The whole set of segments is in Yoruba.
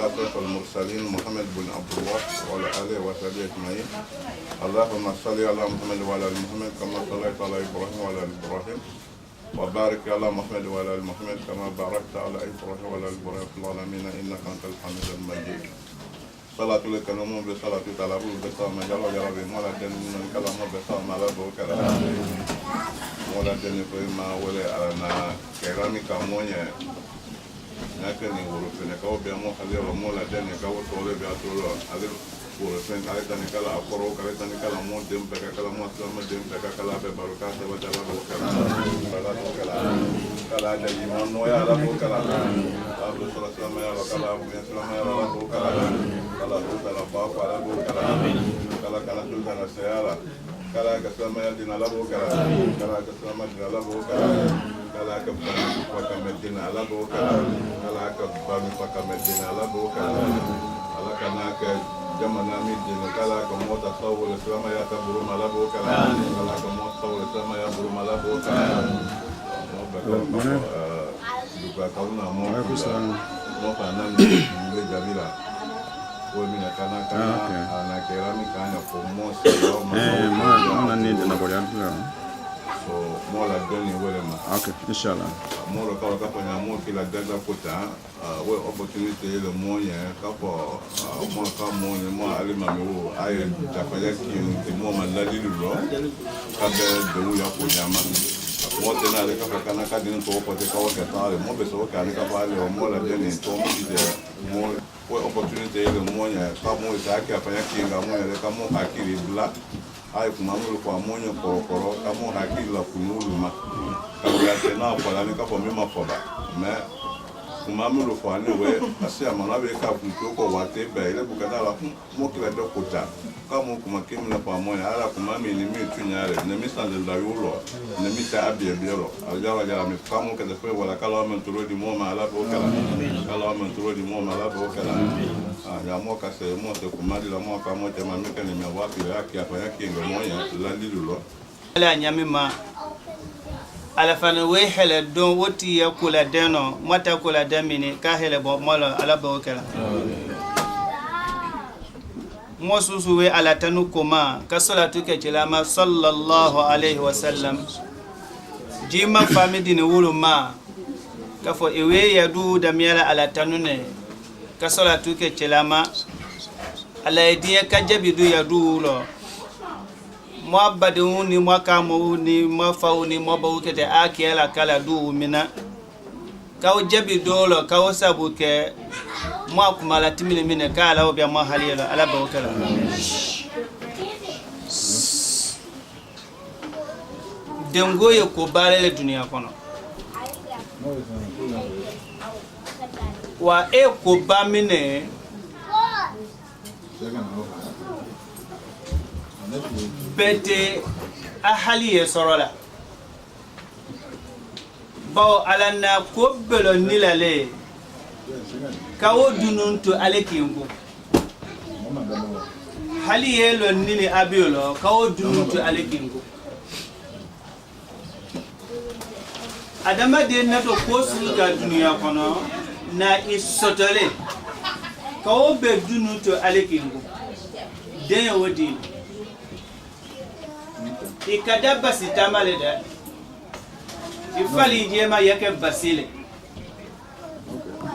أشرف المرسلين محمد بن عبد الله وعلى آله وصحبه أجمعين. اللهم صل على محمد وعلى آل محمد كما صليت على إبراهيم وعلى آل إبراهيم وبارك على محمد وعلى آل محمد كما باركت على إبراهيم وعلى آل إبراهيم في العالمين إنك أنت الحميد المجيد. صلاة لك نوم بصلاة تلابو بصلاة جل جلاله مولا دين كلام بصلاة ملابو كلام مولا دين فيما ولا أنا كرامي كمونيا nake ni wurufene kawo bia mo hale wa mo la dene kawo tole bia tolo ale wurufene ale tani kala akoro kala tani kala mo dem peka kala mo sama dem peka kala be baruka se wa jala bo kala kala da imam no ya la bo kala abu sallallahu ya kala abu sallallahu ya la bo kala kala do kala ba kala bo kala kala kala do kala sayala kala ka sama ya dina la bo kala kala ka sama dina la bo kala kala ka bani kwa medina la bo kala kala ka bani kwa medina la bo kala kala kana ka jamana mi dina kala ka mota sawul sama ya ka buru mala bo kala kala ka mota sawul sama ya buru mala bo kala mo ba ka duka ka una mo mo pa na ni jamila ko mi na kana ana kerami kana ko mo sa mo na ni na boyan so mola doni wele ma okay inshallah mola ka fanya mo kila daga kota we opportunity le moya ka po mo ka mo ne mo ali ma me ay ta fa ya ki mo ma la di lo ka be de ya ko nyama mo te na le ka fa kana ka din to ko te ka o ka ta le mo be so ka ni ka fa le mo la deni to mo di de mo we opportunity le moya ka mo ta ka fa ya ki ga mo le ka mo ka ki bla ay kumamulu kwa monyo korokoro kamo hakili la kunulu ma kawya tena kwa la nika kwa mima foba me kumamulu kwa niwe asi amana be ka kunto ko wate be ile bukata la mo kila do kota kamo kumakimu na kwa monyo ala kumami ni mi tunyare ne mi sande la yulo ne mi ta abie bielo ajawa jara mi kamo ke de fe wala kala men turo di mo ma ala bo kala kala men turo di mo ma ala bo kala ya mo ka se mo te kumadi la mo ka mo te ma mi ke ni me wa ki ya ki apa ya ki moya landi lulo ala nyami ma ala fana we hele don woti ya kula deno mata kula damini ka hele bo mala ala bo kala mo susu we ala tanu koma ka salatu ke cilama sallallahu alaihi wasallam jima famidi ni wulu ma ka fo ewe ya du da miala ala tanu ne ka salatu ke cilama ala ediya ka jabidu ya du lo mo abadu ni mo kamu ni mo faw ni mo bawu kete akela kala du mina kaw jabi dolo kaw sabu ke mo kumala timile mine kala obi mo haliyala ala bawu kala dengo ye ko balele duniya kono wa e ko ba mine bete ahaliye sorola bawo alanna ko belo nilale kawo dununtu alekingo haliye lo nili abiolo kawo dununtu alekingo adama de nato ko suga duniya kono na isotole kawo be dununtu alekingo den wodi ikada basi tamale da ifali jema yake basile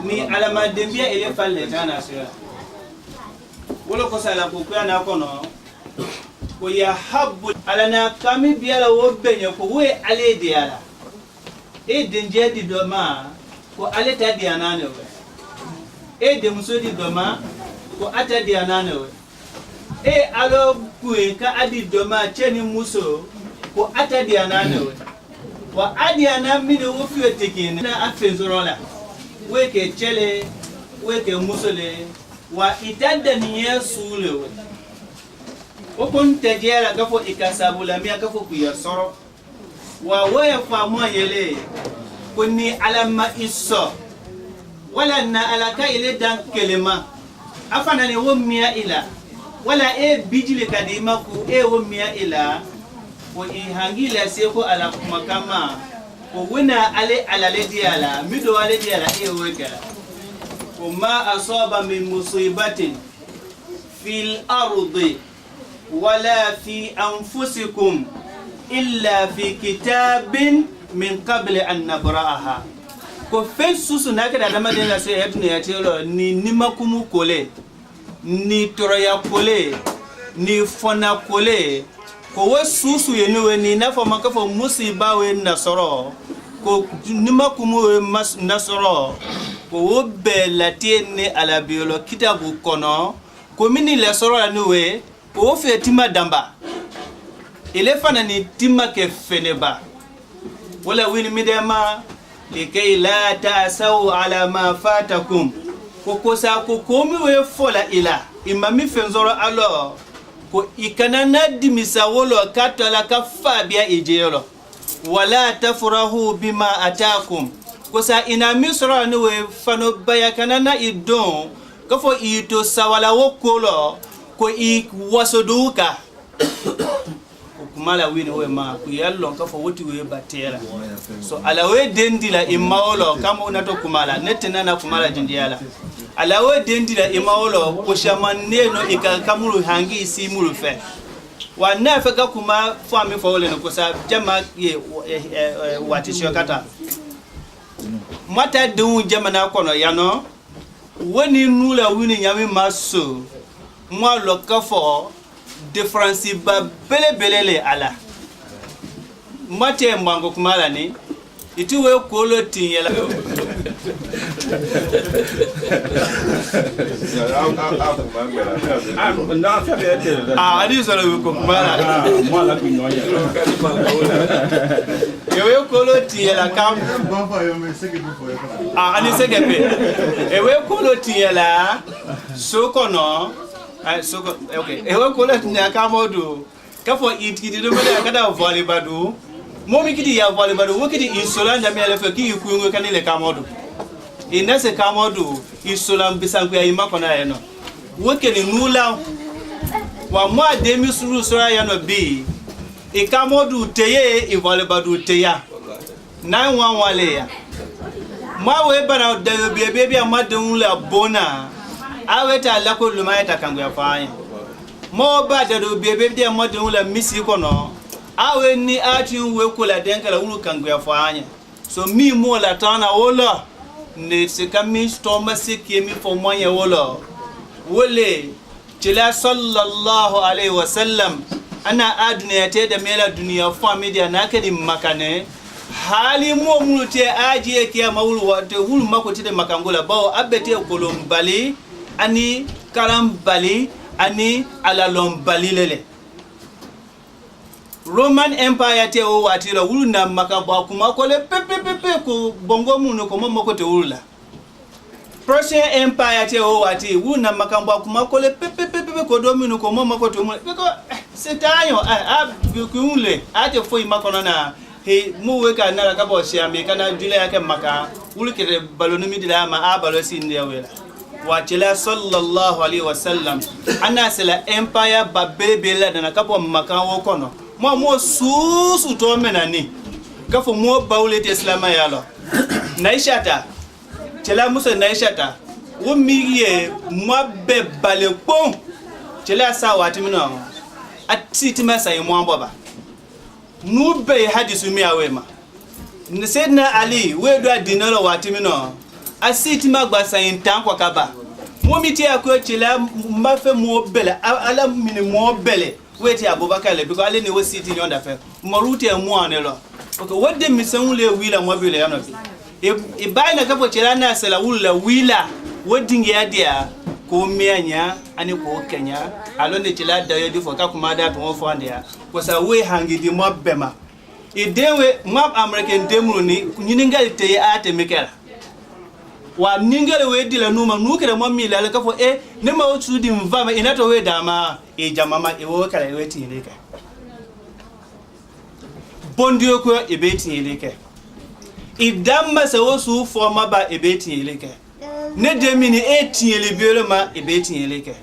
ni alama dembia ile falle tana sira wolo ko sala ko na kono ko ya habbu alana kami biala wo benye ko we ale diala e denje di doma ko ale ta di anane we e de muso di doma ko ata di anane we e alo kuwe ka adi doma cheni muso ko ata di anane we wa adi anamine wo fiwe tekine na afenzorola weke chele weke musole wa itanda ni yesu lewe okon tejera gafo ikasabula mi gafo kuyasoro wa waya fa yele konni alama isso wala na alaka ile dan kelema afana ne wo miya ila wala e bijile kadima ku e wo miya ila ko ihangila seko ala kuma kama ko wina ale alale diala mido ale diala e wo kala وما أصاب من مصيبة في الأرض ولا في أنفسكم إلا في كتاب من قبل أن نبرأها. ko fen susu na kada dama den la se etne ya telo ni nimakumu kole ni toroya kole ni fona kole ko we susu ye ni ni na fo maka fo musiba we nasoro ko nimakumu we nasoro ko wo be latene ala biolo kitabu kono ko mini le soro la ni we ko fe tima damba ile fana ni tima ke feneba wala wini midema likay la ta'saw ala ma fatakum ko kosa ko komi we fola ila imami fenzoro alo ko ikanana dimisa wolo katala ka fabia ejelo wala tafrahu bima atakum kosa ina misra ni we fano baya kanana idon ko fo ito sawala wokolo ko I wasoduka kumala wini we ma ku yallo ka fo woti we batera so ala we dendila imawolo kama unato kumala netena na kumala jindiala ala we dendila imawolo ko shamaneno ikakamuru hangi simuru fe wa na fe ka kuma fami fo wole no ko sa jama ye watisho kata mata dun jama na kono yano woni nula wini nyami maso mo lo ka fo difference ba belele ala mate mbango kumala ni itiwe kolo tinyela ali solo ko kumala mwala kunyonya yewe kolo tinyela kam ani segepe ewe kolo tinyela sokono so okay ewe kola nya kamodu kafo itidi do mele kada volleyball momi kidi ya volleyball wo kidi insola nya mele fe ki ikuyungo kanile kamodu inase kamodu isola bisanku ya imako na eno wo keni nula wa mo ademi suru sura ya no bi e kamodu teye e volleyball teya 911 le ya ma we bana de bebe amadun la bona aweta la ko luma eta kangu ya faanya mo ba da do bebe de modun la misi kono awe ni ati we ko la denkala ulu kangu ya faanya so mi mo la tana wolo ne se kami stoma se kemi fo moye wolo wole tila sallallahu alaihi wasallam ana aduna te da mela duniya fo media na kadi makane hali mo mulute aji ke mawulu wa te hulu makoti de makangola bawo abete kolombali ani karambali ani alalombali lele Roman Empire te o watira wulu na makamba kuma ko le pepepepe ko bongo muno ko momoko te wula Persian Empire te o wati wulu na makamba kuma ko le pepepepe ko domino ko momoko te wula ko setayo kunle ate foi makono na he muwe ka na ka bo siambe kana dule yake maka wulu kire balonumi dila ma abalo sinde wela watila sallallahu alaihi wasallam ana sala empire babebela na kapo makawo kono mo susu to menani kafo mo bawlete islama yalo naishata tela musa naishata wo miye mo be bale pon tela sa watimino atitima sai mo boba nube hadisu mi awema ne sedna ali we do adinolo watimino asiti magbasa intan kwa kaba momiti akochila mbafe mo bele ala mini mo bele weti abubakar le because ale ne wo siti yonda fe moruti e mo anelo okay wode misanule wila mo bele yano e bayina kapo chila na sala wula wila wodinge yadia ko mianya ani ko kenya alone chila dayo di fo ka kuma da to fo andia ko sa we hangidi mo bema e dewe map american demru ni nyiningal te ate mikela wa ningale we dila numa nukere mo mi la ka fo ne ma otu di mvama inato we dama e jamama e wo kala we tinileka bondio ko e be tinileka idamma se wo su fo ma ba e be tinileka ne de mini e tinile biolo ma e be tinileka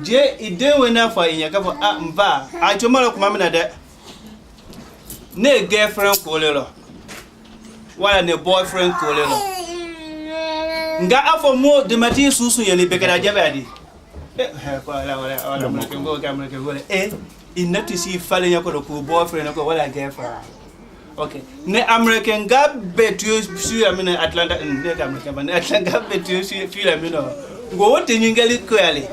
je ide we na fa inya ka fo mva a chomala kuma mina de ne girlfriend ko lelo wala ne boyfriend ko lelo nga afo mo de mati susu yeli bekada jabadi wala mo ko inati si fale nyako ko boyfriend ko wala girlfriend. Okay, ne American ga betu su amina Atlanta ne American ba ne Atlanta betu su fi la mino go wote nyingali ko yale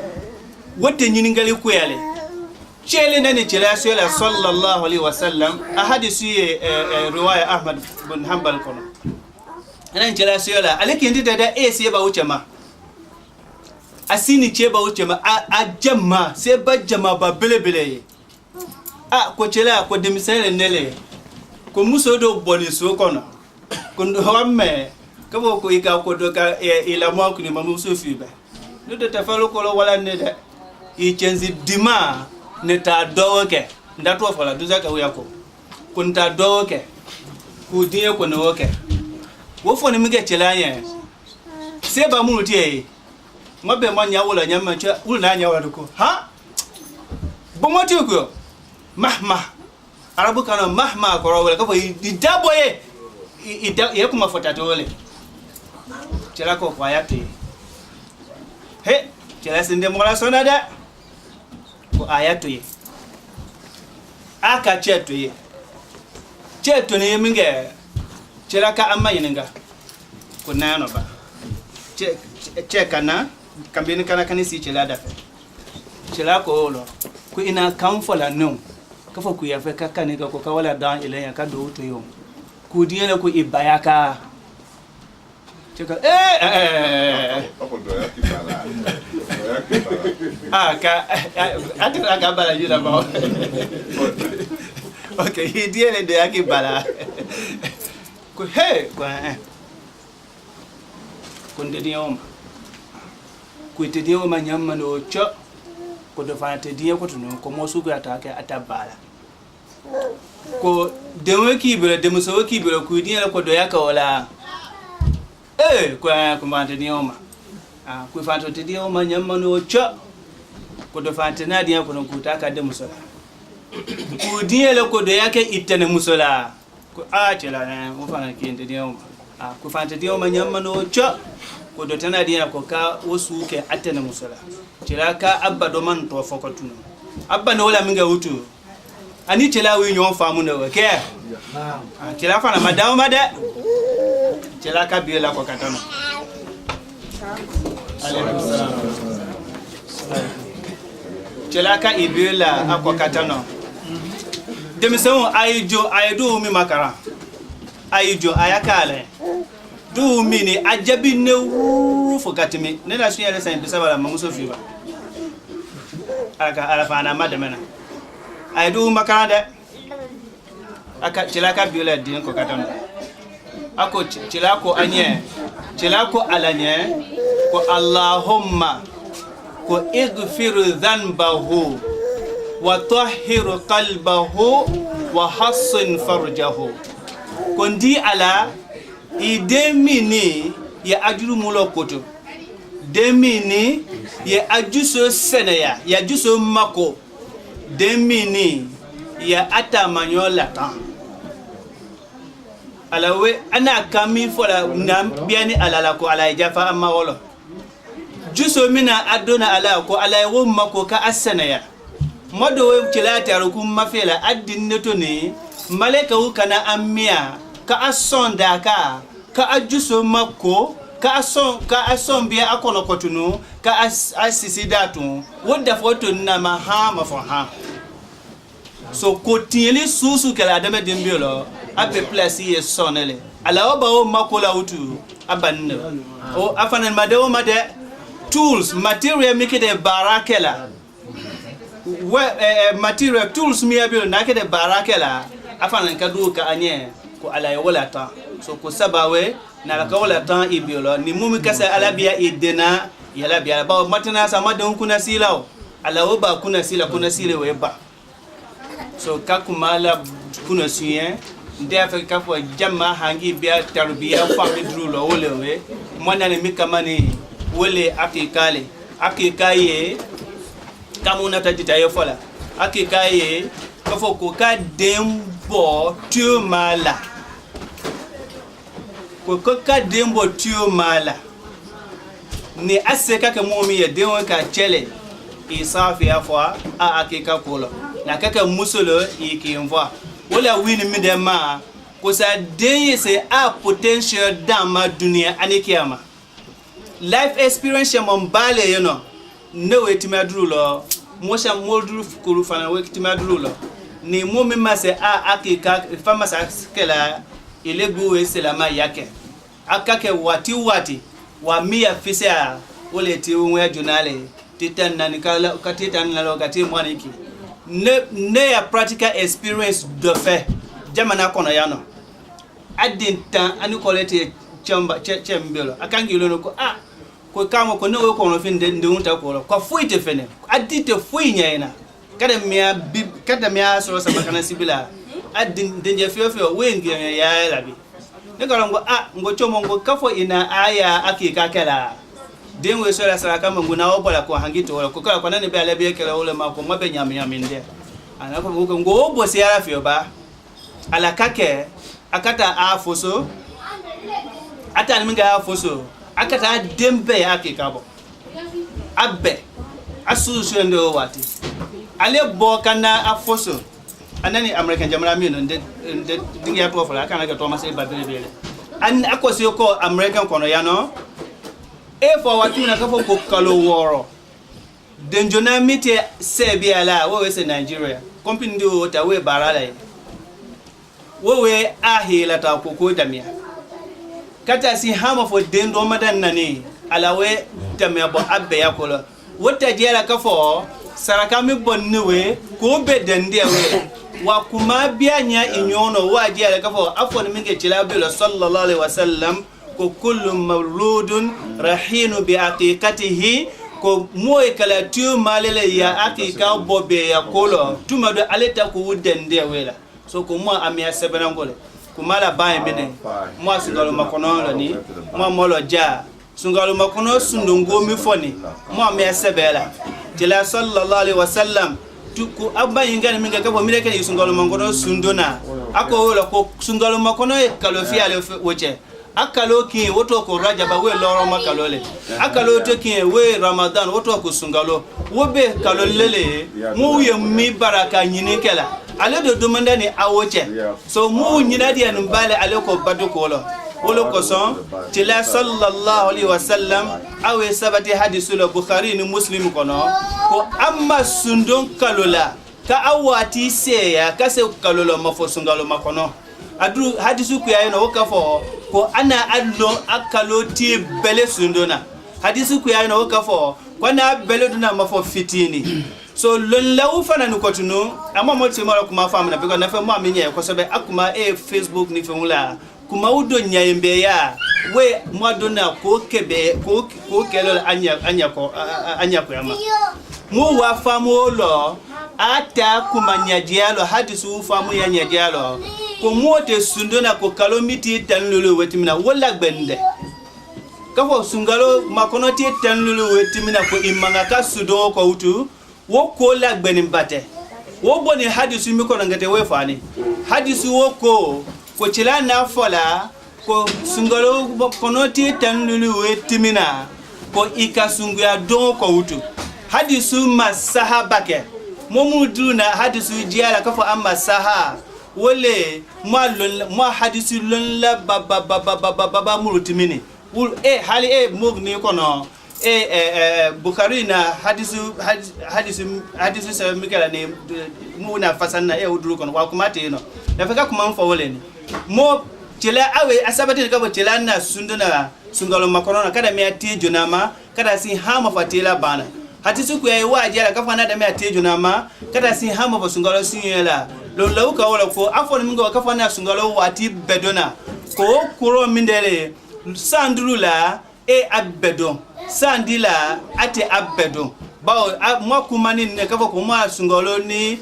chele nani chela sala sallallahu alaihi wasallam ahadisi riwaya Ahmad bin Hanbal kono anan chela sala alaki ndita da sai ba wuce ma asini ce ba wuce ma a jamma sai ba jama ba bele ko chela ko demisere nele ko muso do boni so kono ko hamme ko ko ika ko do ka ila mo ko ni mamu so fi ba do ta falo ko wala ne da i chenzi dima ne ta doke ndato fala do zaka uya ko kun ta doke ku die ko no ke wo fo ni mige chela yen se ba mu tie mabe mo nya wala nya ma cha ul na nya wala ko ha bo mo ti ko mahma arabu kana mahma ko wala ko di daboye ye kuma fotata wala chela ko kwa yati he chela sinde mo la sonada ko ayatu ye aka chetu ye chetu ne minge chela ka amma yininga ko nano ba che kana kambini kana kanisi chela da chela ko lo ko ina kamfola no kafa ku yafe kakane ka ko kawala dan ilayya ka do to yo ku diele ko ibayaka cheka ka atira ka bala jira ba okay he diele de yaki bala ko ko ndedioma ku tedioma nyamma no cho ko do fante diye ko tuno ko mo sugu atake atabala ko dewe kibere demuso kibere ku diye ko do yaka wala ko mante dioma ku fante dioma nyamma no cho ko do fante na diye ko no ku taka demuso ku diye ko do yake itene musola ko chela mo fana kinde dioma ku fante dioma nyamma no cho ko do tana diya ko ka wasu ke atana musala tira ka abba do man to fokatuno abba no wala minga wutu ani tila wi nyon famu no ke tila fana madaw made tila ka bi la ko katano alaykum salam tila ka ibila akwa katano demiso aydo mi makara ayjo ayakale du mini ajabi ne wuru katimi ne na suya le san bisabala mamuso fiba aka alafana madamena ay du makarande aka cilaka biola din ko katano ako cilako anye cilako alanye ko allahumma ko igfir dhanbahu wa tahhir qalbahu wa hassin farjahu kondi ala idemini ya ajuru mulo koto demini ya ajuso senaya ya ajuso mako demini ya atamanyo latan alawe ana kami fola nam biani alala ko ala jafa amma wolo juso mina adona ala ko ala wo mako ka asenaya modo we tilata rukum mafela addin neto ne maleka wu kana amia ka asonda ka ajuso mako ka ason biya akono kotunu ka asisi datu wodda foto na mahama fo ha so kotieli susu kala adame dimbiolo abe place ye sonele ala oba o makola utu abanne o afanan madewo made tools material mikede barakela material tools mi abio nakede barakela afanan kadu ka anye ko ala wala ta so ko sabawe na la wala ta ibiolo ni mumi kasa ala biya idena yala biya ba matana sama don kuna silao ala oba kuna sile weba so kakumala kuna suyen ndia fa ka fo jamma hangi biya tarbiya family drulo wolewe mwana ni mikamani wole akikaye kamuna tajita yefola akikaye kafo ko ka dembo tumala ko ka dembo tumala ni aseka ke momi ye dewo ka chele isafi afwa a akika kolo na kaka musolo ikimva wala wini midema ko sa denye se a potential dama dunia anikiyama life experience mon bale yono ne wetima drulo mosha moldru kulu fana wetima drulo ni momi mase a akika fama sa kela ilegu eselama yake akake wati wa mia fisia wole ti unwe junale titan nanikala katitan nalo kati mwaniki ne ya practical experience de fait jamana kono yano adinta ani kolete chembelo akangilo no ko ko kama ko no ko no finde ndunta ko ko fuite fene adite fuinya ina kada miya so sabakana sibila adin denje fiofio wengi ya labi ngalo ngo chomo ngo kafo ina aya akika kala denwe so la saraka mungu na obola ko hangito wala ko kala kwa nani be alabe kala wala mako mabe nyaminde anako ngo obo si ara fio ba ala kake akata afoso ata minga afoso akata dembe akika bo abbe asusu ndo wati ale bo kana afoso anani American jamara mi no de dinga to fala kana ga Thomas e babele an akosi ko American kono yano e for watu na kafo ko kalo woro denjona mite sebi ala we se Nigeria company do ta we barala we ahila ta ko damia kata si hama fo dendo madan nani ala we damia bo abbe yakolo wota jela kafo saraka mi bonnewe ko be dende we wa kuma bianya inyono waje ala kafo afwan minge tilabilo sallallahu alaihi wasallam ko kullu mawludun rahinu bi aqiqatihi ko moy kala tu malele ya aqiqa bobe ya kolo tuma do aleta ko wudende wela so ko mo amia sebenangole kuma la baye mene mo sungalo makono ni mo molo ja sungalo makono sundungo mi foni mo amia sebela tila sallallahu alaihi wasallam tuku abba yingani minga kabo mileke ni sungalo makono sundona ako wala ko sungalo makono e kalofi ale woche akalo ki woto ko rajaba we loro makalole akalo to ki we ramadan woto ko sungalo wobe kalolele mu ye mi baraka nyini kala ale do demanda ni awoche so mu nyina di an bale ale ko badu ko lo wolo ko son tila sallallahu alaihi wasallam awe sabati hadisul bukhari ni muslim kono ko amma sundon kalola ka awati seya ka se kalolo mafo sungalo makono adu hadisu ku yayi no wakafo ko ana allo akalo ti bele sundona hadisu ku yayi no wakafo ko na bele duna mafo fitini so lon lawu fana ni kotunu amma mo ti mara kuma famna be ko na fe mo aminye ko sobe akuma Facebook ni fe mula kuma udo nyaimbe ya we mo dona ko kebe ko kelo anya ko yama mu wa famu lo ata kuma nyadialo hadisu famu ya nyadialo ko mote sundona ko kalomiti tanlulu wetimina wala gbende kafo sungalo makono ti tanlulu wetimina ko imanga ka sudo ko utu wo ko la gbeni bate wo boni hadisu mi ko ngate we fani hadisu wo ko chila na fola ko sungalo kono ti tanlulu wetimina ko ikasungu ya don ko utu hadisu masahabake momudu na hadisu jiala kafo amma saha wole ma hadisu lon la baba mulutimini wul hali mogni kono bukhari na hadisu sa mikala ne muna fasanna uduru kono wa kumate no na feka kuma mfa wole ni mo tela awe asabati ka bo tela na sunduna sungalo makorona kada me ati jonama kada si hama fatila bana hadisu ku yayi waje ala kafana da me ati jonama kada si hama bo sungalo sinyela lolo ka wala ko afon mingo kafana sungalo wati bedona ko kuro mindele sandulula abedon sandila ate abedon bawo mo kumani ne kafa ko ma sungalo ni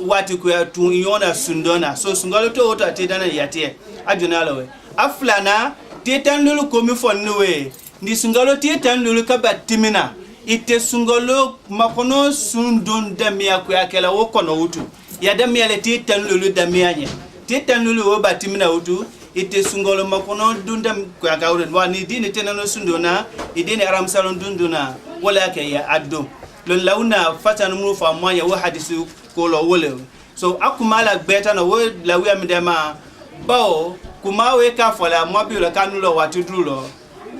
wati ku ya tun yona sundona so sungalo to wota te dana yate ajunalo we aflana te tanlulu ko mi fonwe ni sungalo te tanlulu ka batimina ite sungalo makono sundon damia ku yakela wo kono wutu ya damia le te tanlulu damia nya te tanlulu wo batimina wutu ite sungolo makono dundam kwa gawren wa ni dini tenano sundona idini aram salon dunduna wala ke ya addo lon launa fatanu mu fa moya wa hadisu kolo wole so akumala beta no wo lawi amdema bawo kuma we ka fola mo bi lo kanulo watudulo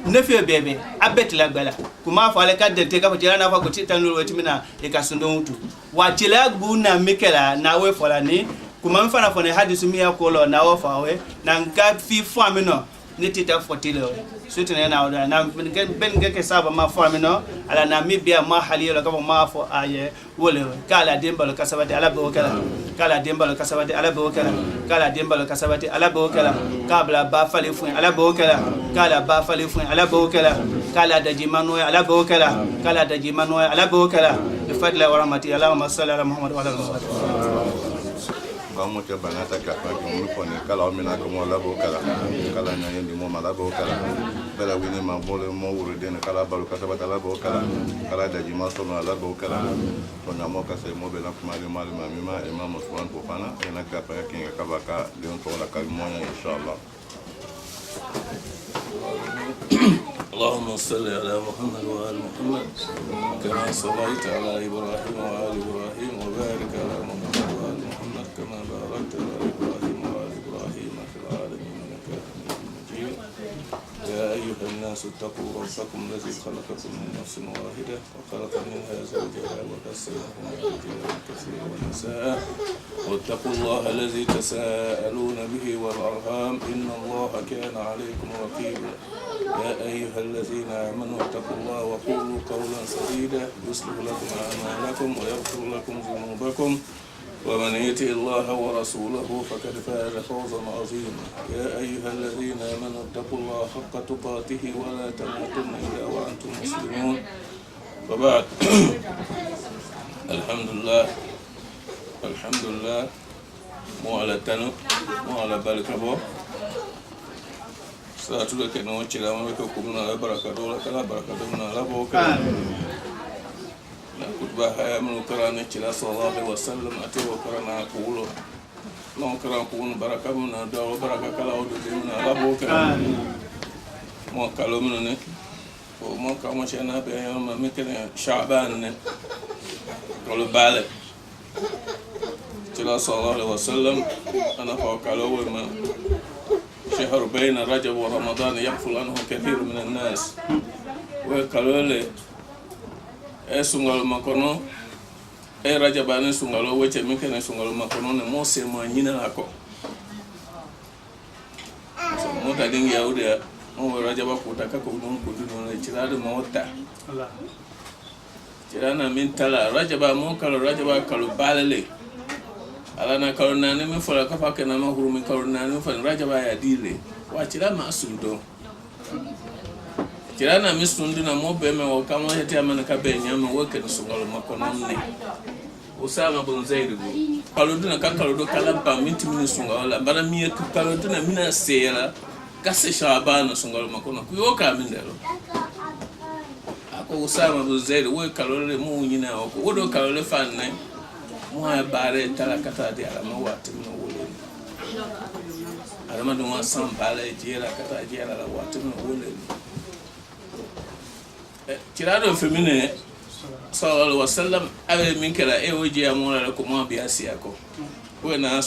nefe bebe abet la gbala kuma fa le ka de te ka fotira na fa ko titanulo wetimina e ka sundontu wa tila guna mikela na we fola ni kuma mfana fone hadisu miya kolo na wo fa we na nka fi fo amino ni tita fotilo suti na oda na ben ke saba ma fo amino ala na mibia ma haliyo ka ma fo aye wole kala dembalo kasabati ala bo kala kala dembalo kasabati ala bo kala kala dembalo kasabati ala bo kala kabla ba fali fu ala bo kala kala ba fali fu ala bo kala kala daji manu ala bo kala kala daji manu ala bo kala bi fadla wa rahmati allahumma salli ala muhammad wa ala alihi vamos que banata que apa que mu ko ne kala o mina ko mo labo kala kala na yendi mo malabo kala bela wini ma bole mo wuro de ne kala balu kasabata labo kala kala daji ma so na labo kala to na mo ka se mo be na kuma le mali ma mi ma e ma mo swan ko pana e na ka pa que ka ba ka de on to la kalmo inshallah اللهم صل على محمد وآل محمد كما صليت على إبراهيم وآل إبراهيم وبارك على محمد وآل محمد كما باركت على إبراهيم وآل إبراهيم في العالمين إنك حميد مجيد يا أيها الناس اتقوا ربكم الذي خلقكم من نفس واحدة وخلق منها زوجها وبث منهما رجالا كثيرا ونساء واتقوا الله الذي تساءلون به والأرحام إن الله كان عليكم رقيبا يا أيها الذين آمنوا اتقوا الله وقولوا قولا سديدا يصلح لكم أعمالكم ويغفر لكم ذنوبكم ومن يطع الله ورسوله فقد فاز فوزا عظيما يا أيها الذين آمنوا اتقوا الله حق تقاته ولا تموتن إلا وأنتم مسلمون وبعد الحمد لله مو على تنو مو على بالكبو Satu ke no chila ma ko kumna la barakado la kala barakado na la boka na kutba haya mun karane chila sallallahu alaihi wasallam ati wa karana kulo no karan kun barakamu na da baraka kala o de na la boka mo kalo mun ne o mo ka mo chena be ma me kene shaban ne kolo bale chila sallallahu alaihi wasallam ana fa kalo ma شهر بين رجب ورمضان يغفل عنه كثير من الناس وقالوا لي سونغال ماكونو رجب ان سونغالو وجه مكن سونغال ماكونو موسى ما نينا اكو مو تادين ياوده مو رجب ko taka ko non ko dino le tirade mota tirana min tala rajaba mo kala rajaba kalu balale alana karuna ne me fola kafa kana ma hurumi karuna ne fa rajaba ya dile wa chira ma sundo chira na mi sundo na mo be me o kama hete amana ka be nyama wo ke sungalo makono ne usama bun zaid go kaloduna ka kalodo kala ba minti min sungalo la bara mi ka kaloduna mina sera kase shabana sungalo makono ku yo ka min dero ako usama bun zaid wo kalore mo nyina o ko wodo kalore fan ne moi bare tala kata de ala ma wati no wole ala ma dum san bale jera kata jera la wati no wole tirado femine sallallahu alaihi wasallam ave min kala e oje amona la ko mo bi asia ko ko na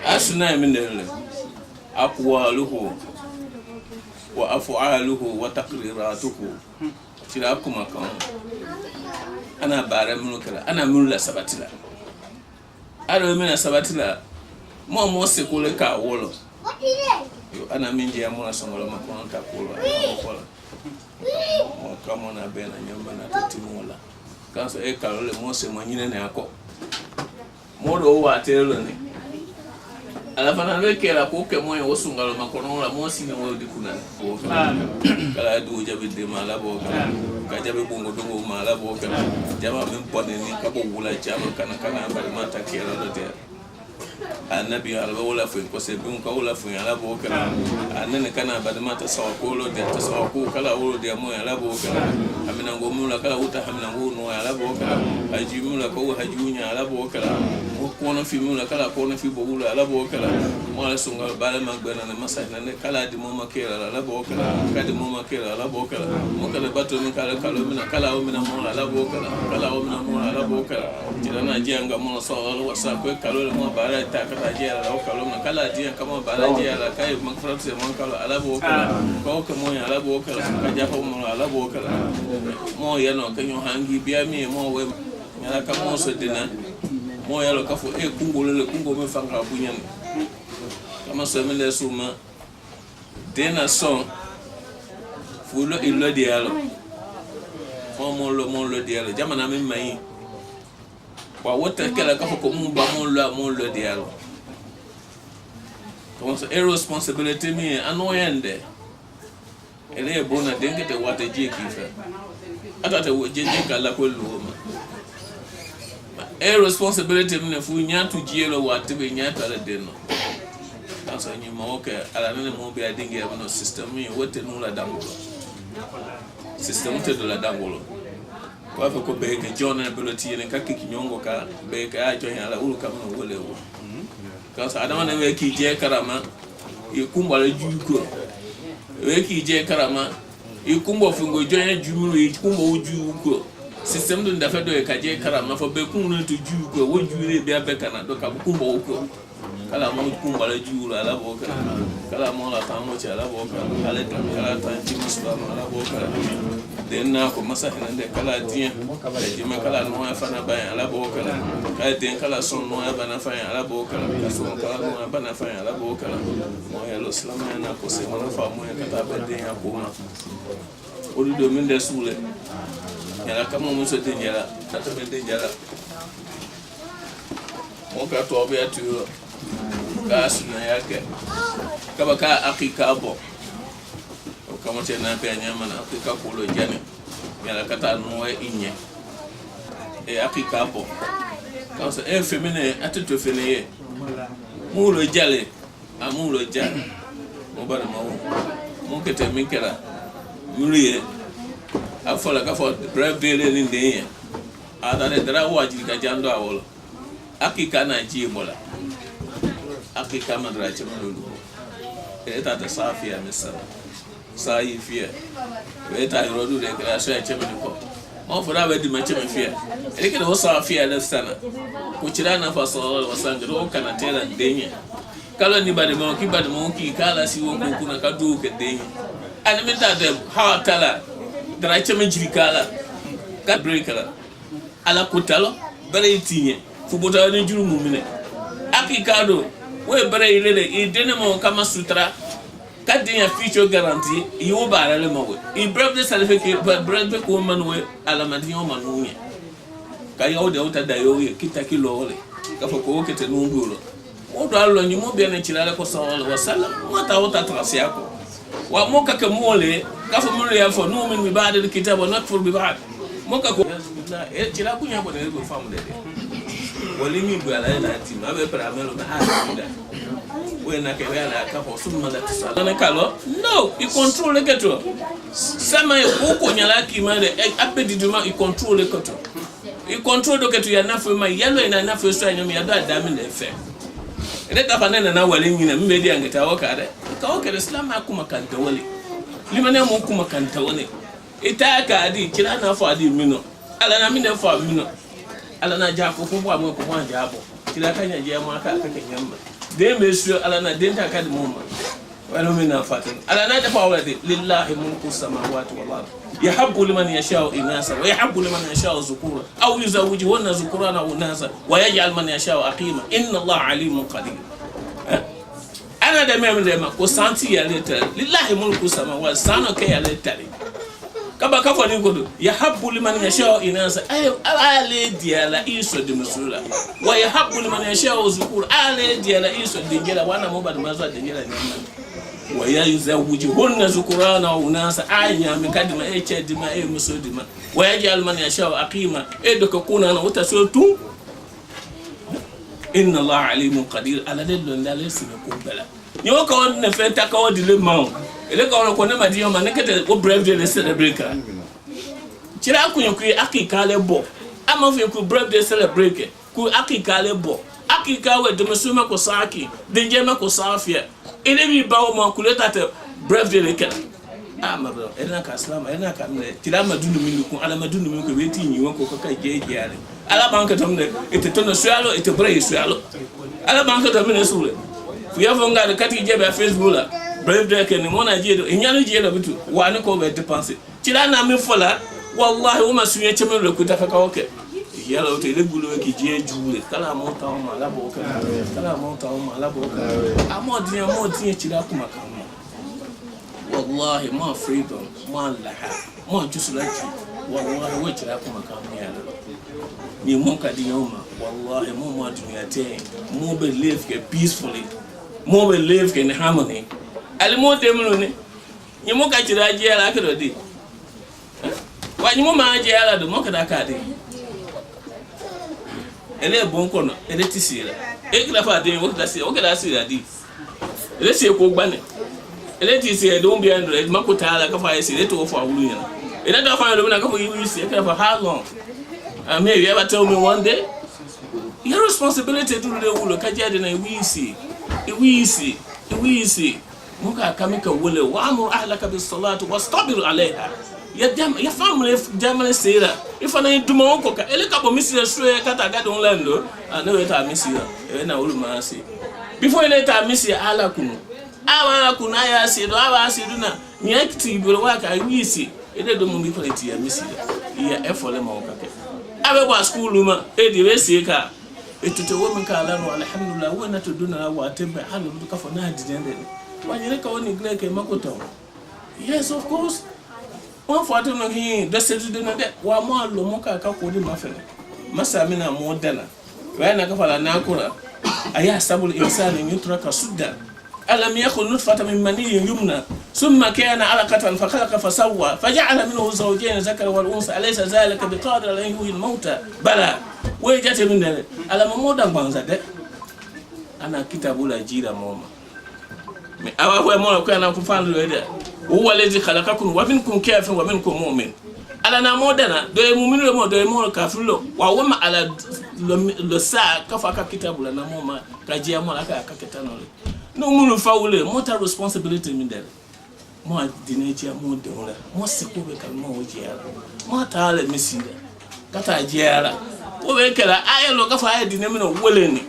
asuna min dele aqwaluhu wa af'aluhu wa taqriratuhu tira kuma kan ana bare mun kala ana mun la sabatila aro mina sabatila mo se kule ka wolo yo ana minje ya mona songola makon ta kulo mo kama na bena nyamba na tatimola kanso e kalole mo se manyine ne ako mo do wa telo ne ala fana be kera ko ke mo yo sungalo makono la mo sine wo dikuna ko kala du jabe de mala bo ka jabe bongo dongo mala bo ka jama men pone ni ka bo wula jama kana bari mata kera do de annabi alba wala fu ko se bun ko wala fu ala bo kala anene kana badama ta sawa ko lo de ta sawa ko kala wolo de mo ala bo kala amina ngo mu la kala uta amina ngo no ala bo kala haji mu la ko haji nya ala bo kala ko no fi mu la kala ko no fi bo wala ala bo kala mo ala sunga bala magbana ne masa ne kala di mo makela ala bo kala kadi mo makela ala bo kala mo kala bato ni kala kala mina kala o mina mo ala bo kala kala o mina mo ala bo kala tirana jenga mo so wasa ko kala mo bara ta kata jela o kala mo kala dia kama bara jela kai makfrat se mo kala ala bo kala ko ko mo ala bo kala ka ja ko mo ala bo kala mo yano kanyo hangi bia mi mo we nyala ka mo so dina mo yalo ka fo kungo le kungo me fanga bunyan kama so me le suma dena son fulo ilo dialo mo lo dialo jamana me mai wa wota kala ka ko mo ba mo lo dialo comme ça irresponsibility mi anoyende ele bona dengete wata je kifa ata te je kala ko lo ma irresponsibility mi fu nyatu jielo wata be nyata la denno so ni mo ke ala ne mo be adinge no system mi wote no la dangulo system te de la dangulo kwa fa ko be ke jona ability ne ka kiki nyongo ka be ka ajo ya la ulu ka no wole wo ka sa adama ne we ki je karama e kumba le juko we ki je karama e kumba fungo jonya jumuru e kumba ujuko system do ndafa do e ka je karama fa be kunu to juko wo jure be abeka na do ka kumba uko kala mo kumba le jura la boka kala mo la tamo cha la boka kala tan ci musba la boka den na ko masahina de kala dien de ma kala no fa na ba la boka kala den kala son no ba na fa la boka ka son kala no ba na fa la boka mo ya lo islam na ko se mo fa mo ka ta ba den ya ko ma o do min de sule ya la kama mo so den ya la ta be den ya la mo ka to be atu kasna yake kaba ka akika bo kama tena pe nyama na akika kulo jani yala kata no inye akika bo kasa femine atuto fene mulo jale amulo jale mo bana mo kete minkela muriye afola ka fo brevele ni ndeye adare dara waji ka jando awolo akika na jibola akika madra chemulu eta ta safia misala sai fia eta irodu de graso ya chemulu ko mo fura be di ma chemulu fia eleke do safia da sana ko chirana fa so wasanga do kana tela denya kala ni bade mo ki kala si wo ko kuna ka do ke denya ani meta de ha tala dra chemulu jirikala ka breakala ala kutalo bare tinye fubota ni juru mumine akika do we bare ilele idene mo kama sutra kadenya future guarantee you bare le mo we I brave certificate but brave ko man we alamadi o manunya kayo de uta da yo kita kilo ole ka fo ko kete nunguro o do allo ni mo be na chilale ko sallallahu alaihi wasallam mata uta trasi yako wa mo ka ke mo le ka fo mo le ya fo no min bi ba'd al kitab wa nakfur bi ba'd mo ka ko e chila kunya ko de ko famu de wali mi bu ala na ti ma be para melo na ada we na ke ala ka fo summa da tsala na kalo no I control le keto sama e ko nyala ki ma de apedi duma I control le keto I control do keto ya na fo ma yalo ina na fo so anyam ya do adami na efe ene ta fa na wali nyina me di angeta wo ka de ka wo ke islam akuma kan ta wali limane mo kuma kan ta wali ita ka di kira na fo adi mino ala na mi na fo mino ala na ja ko bo amon ko wan ja bo kila kanya je ma ka nyamba de mesu ala na denta ka de moma wala mina fatin ala na da fawla de lillahi mulku samawati wal ard yahabbu liman yasha'u inasa wa yahabbu liman yasha'u zukura aw yuzawwiju wana zukurana wa nasa wa yaj'al man yasha'u aqima inna Allah alimun qadir ana da mem de ma ko santi ya leta lillahi mulku samawati sano ke ya leta kaba kafa ni godo yahabbu liman yasha'u inasa ay ale diala iso de musula wa yahabbu liman yasha'u zukur ale diala iso de ngela wana mo bad maza de ngela nyama wa yuzawwiju hunna zukurana wa unasa anya mikadima chedima musudima wa yaj'al man yasha'u aqima do ko kuna na utasotu inna Allah alimun qadir ala de lon la le sine ko bela nyo ka on ne fe ta ka o dile ma ele ka on ko ne ma di ma ne kete o brave day le celebrate ka chira ku nyoku akika le bo ama fe ku brave day celebrate ku akika le bo akika we de mesuma ko saki de njema ko safia ele bi ba o ma ku le tate brave day le ka ama bro ena ka salama ena ka ne tira madunu mi ku ala madunu mi ko beti nyi won ko ka je ale ala banka tamne ite tono sualo ite bray sualo ala banka tamne sule fu ya vonga de kati je ba Facebook la brave day ken mo na je do nyalo je la bitu wa ne ko be dépenser tira na mi fola wallahi o ma suye cheme le ku ta ka oke yala o te le gulo ki je jule kala mo ta o ma la bo ka kala mo ta o ma la bo ka amodi tira kuma ka wallahi ma freedom ma laha ma jusulaji wallahi we tira kuma ka mo yala ni mo ka di yoma wallahi mo ma dunya te mo be live peacefully mo be live in harmony ali mo demlo ni ni mo ka tira je ala ka do di wa ni mo ma je ala do mo ka da ka di ele bon kono ele tisira e kila fa de wo ka da sira di ele se ko gbane ele ti se don be andro ma ko taala ka fa ese to for awulu yana ele da fa do na ka for you see ka for how long maybe you ever tell me one day your responsibility to the wulo ka jade na we see muka kamika wule wa amur ahlaka bis salati wastabir alaiha ya family jamale sera ifana iduma ko ka ele ka bo misira sure kata ga don lando na we ta misira e na wulu ma si before ele ta misira ala kunu awa kuna ya si do awa si do na ni active bro wa ka wisi ele do mo mi quality ya misira ya efole ma ka ke abe ba school ma e di we si ka etute wo min ka ala no alhamdulillah wo na to do na wa tembe halu do ka fo na di dende wanyere ka woni gle ke makoto yes of course one photo no hi the set do na de wa mo alo mo ka ko di mafene masami na mo dana wa na ka fala na kura aya sabul insani yutraka sudda alam yakun nutfatan min maniyyin yumna thumma kana alaqatan fa khalaqa fa sawwa faja'ala minhu zawjayn zakara wal unsa alaysa zalika biqadir an yuhyi al mauta bala we jate min dale alam mo dan banza de ana kitabu la jira moma me awa ko mo ko na ku fandu de huwa alladhi khalaqakum wa minkum kafirun wa minkum mu'min ala na modana do e mu'minu mo do e mo kafiru wa wama ala lo sa ka fa ka kitabu la na moma ka je mo la ka ketano no munu fawule mo ta responsibility min dere mo dineji mo de wala mo siko be kan mo jera mo ta ala misira kata jera o be kala ayelo ka fa ayedi ne mi no wole ni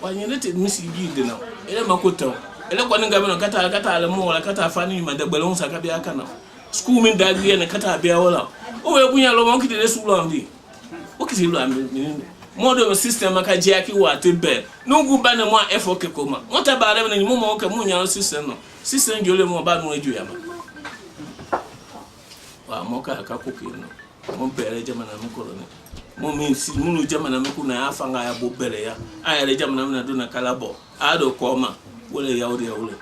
wa nyene te misi bi de na ele makoto ele ko ninga bino kata ala mo wala kata fani ma de gbelon sa ka biya kana school min dagi ne kata biya wala o we bunya lo mo kiti de school ambi o kiti lo ambi mo do system aka jiaki wa tebe nungu bana mo efo ke koma mo ta bare na mo mo ka munya system no system jole mo ba no eju ya ma wa mo ka ko kino mo bere jamana mo kolone mo min si munu jamana mo kuna afa nga ya bo bere ya ayale jamana na do na kalabo ado koma wole ya wole